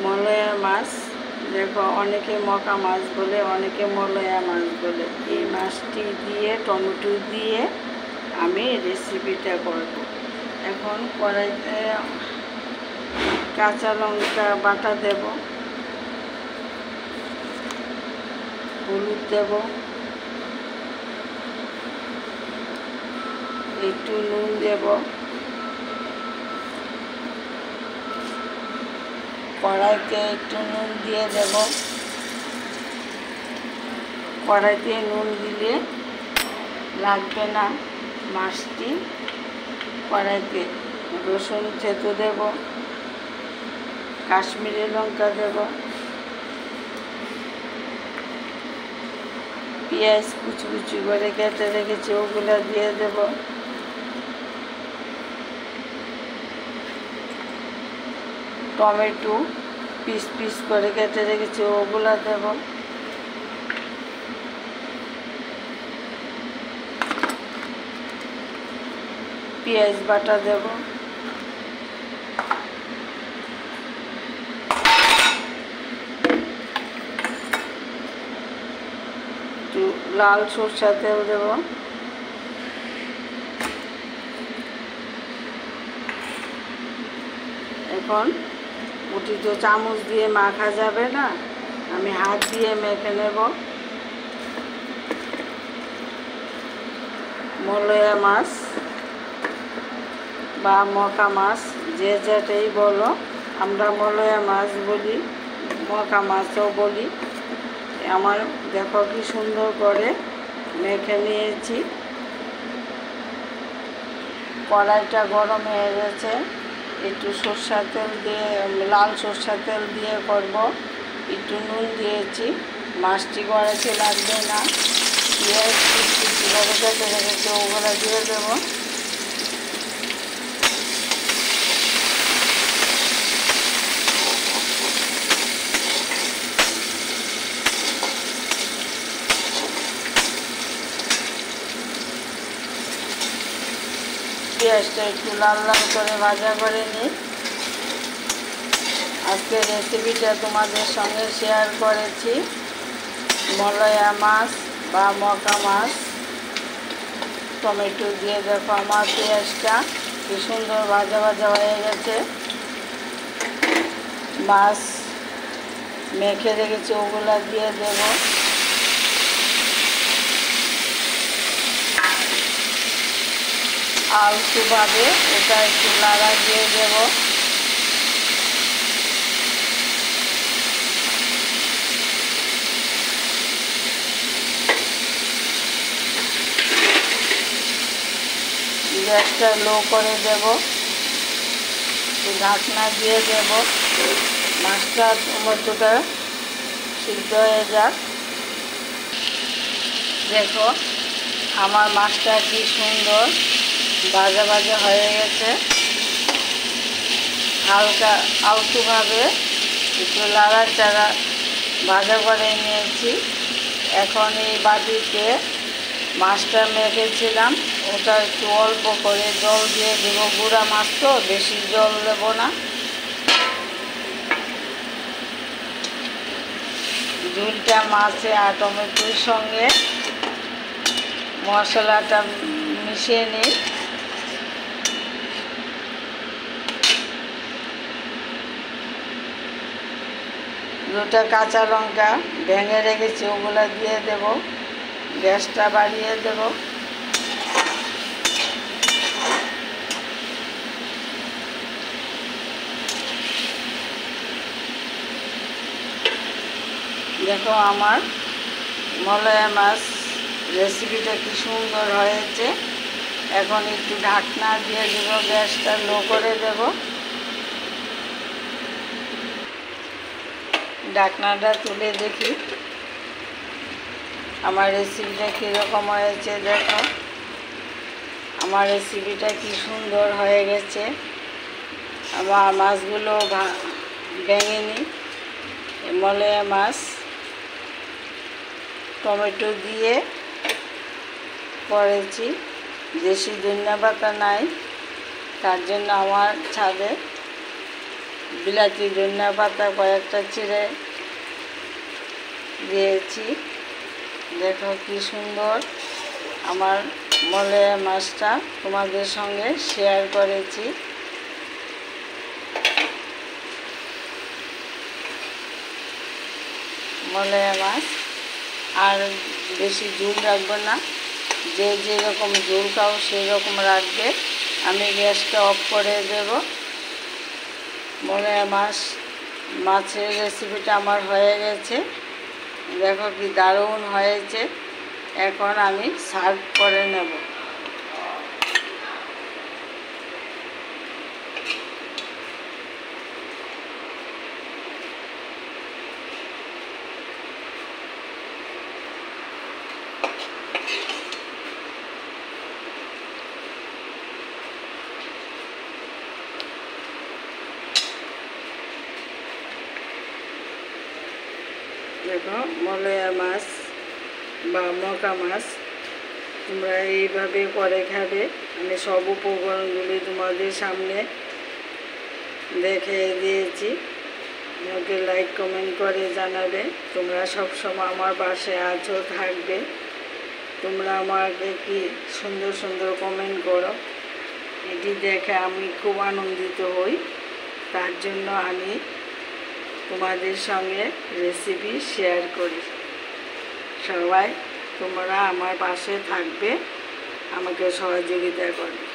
মলয়া মাছ। দেখো, অনেকে মকা মাছ বলে, অনেকে মলয়া মাছ বলে। এই মাছটি দিয়ে টমেটো দিয়ে আমি রেসিপিটা করব। এখন কড়াইতে কাঁচা লঙ্কা বাটা দেব, হলুদ দেব, একটু নুন দেব, কড়াইতে একটু নুন দিয়ে দেব। কড়াইতে নুন দিলে লাগবে না মাছটি। কড়াইতে রসুন থেতো দেব, কাশ্মীরি লঙ্কা দেব, পেঁয়াজ কুচি কুচি করে কেটে রেখেছি ওগুলো দিয়ে দেব। টমেটো পিস পিস করে কেটে রেখেছি ওগুলো দেব। পেঁয়াজ বাটা দেব, একটু লাল সরষের তেল দেব, এখন ওটি তো চামচ দিয়ে মাখা যাবে না, আমি হাত দিয়ে মেখে নেব। মলয়া মাছ বা মকা মাছ যে যেটাই বলো, আমরা মলয়া মাছ বলি, মকা মাছও বলি। আমার দেখো কি সুন্দর করে মেখে নিয়েছি। কড়াইটা গরম হয়ে গেছে, একটু সরষের তেল দিয়ে, লাল সরষের তেল দিয়ে করব। একটু নুন দিয়েছি, মাছটি কড়াইতে লাগবে না। পেঁয়াজ কুচি করে কেটে রেখেছি ওগুলো দিয়ে দেবো। পেঁয়াজটা একটু লাল লাল করে ভাজা করে নিই। আজকে রেসিপিটা তোমাদের সঙ্গে শেয়ার করেছি মলয়া মাছ বা মকা মাছ টমেটো দিয়ে। দেখো আমার পেঁয়াজটা কি সুন্দর ভাজা ভাজা হয়ে গেছে। মাছ মেখে রেখেছি ওগুলা দিয়ে দেব। আলতুভাবে এটা একটু নাড়া দিয়ে দেব। গ্যাসটা লো করে দেব, ঢাকনা দিয়ে দেব। মাছটা টমেটোটা সিদ্ধ হয়ে যাক। দেখো আমার মাছটা কি সুন্দর ভাজা ভাজা হয়ে গেছে। হালকা আলতুভাবে একটু লাড়াচাড়া ভাজা করে নিয়েছি। এখন এই বাটিতে মাছটা মেখেছিলাম ওটা একটু অল্প করে জল দিয়ে দেবো। গুঁড়া মাছ তো বেশি জল দেব না। ঝুলটা মাছে আর টমেটোর সঙ্গে মশলাটা মিশিয়ে নিই। দুটো কাঁচা লঙ্কা ভেঙে রেখেছি ওগুলো দিয়ে দেব। গ্যাসটা বাড়িয়ে দেব। দেখো আমার মলয়া মাছ রেসিপিটা কি সুন্দর হয়েছে। এখন একটু ঢাকনা দিয়ে দেব, গ্যাসটা লো করে দেব। ঢাকনাটা তুলে দেখি আমার রেসিপিটা কীরকম হয়েছে। দেখো আমার রেসিপিটা কি সুন্দর হয়ে গেছে। আমার মাছগুলো ভেঙে নিই। মলয়া মাছ টমেটো দিয়ে করেছি। দেশি ধনিয়া পাতা নাই, তার জন্য আমার ছাদে বিলাতি ধনিয়া পাতা কয়েকটা চিড়ে দিয়েছি। দেখো কি সুন্দর আমার মলয়া মাছটা তোমাদের সঙ্গে শেয়ার করেছি। মলয়া মাছ আর বেশি ঝোল রাখবো না, যে যেরকম ঝোল খাও সেই রকম রাখবে। আমি গ্যাসটা অফ করে দেব। মলয়া মাছের রেসিপিটা আমার হয়ে গেছে। দেখো কি দারুণ হয়েছে। এখন আমি সার্ভ করে নেব। দেখো মলয়া মাছ বা মকা মাছ তোমরা এইভাবে করে খাবে। আমি সব উপকরণগুলি তোমাদের সামনে দেখে দিয়েছি। আমাকে লাইক কমেন্ট করে জানাবে তোমরা সবসময় আমার পাশে আছো, থাকবে। তোমরা আমাকে কি সুন্দর সুন্দর কমেন্ট করো, এটি দেখে আমি খুব আনন্দিত হই। তার জন্য আমি তোমাদের সঙ্গে রেসিপি শেয়ার করি। সবাই তোমরা আমার পাশে থাকবে, আমাকে সহযোগিতা করবে।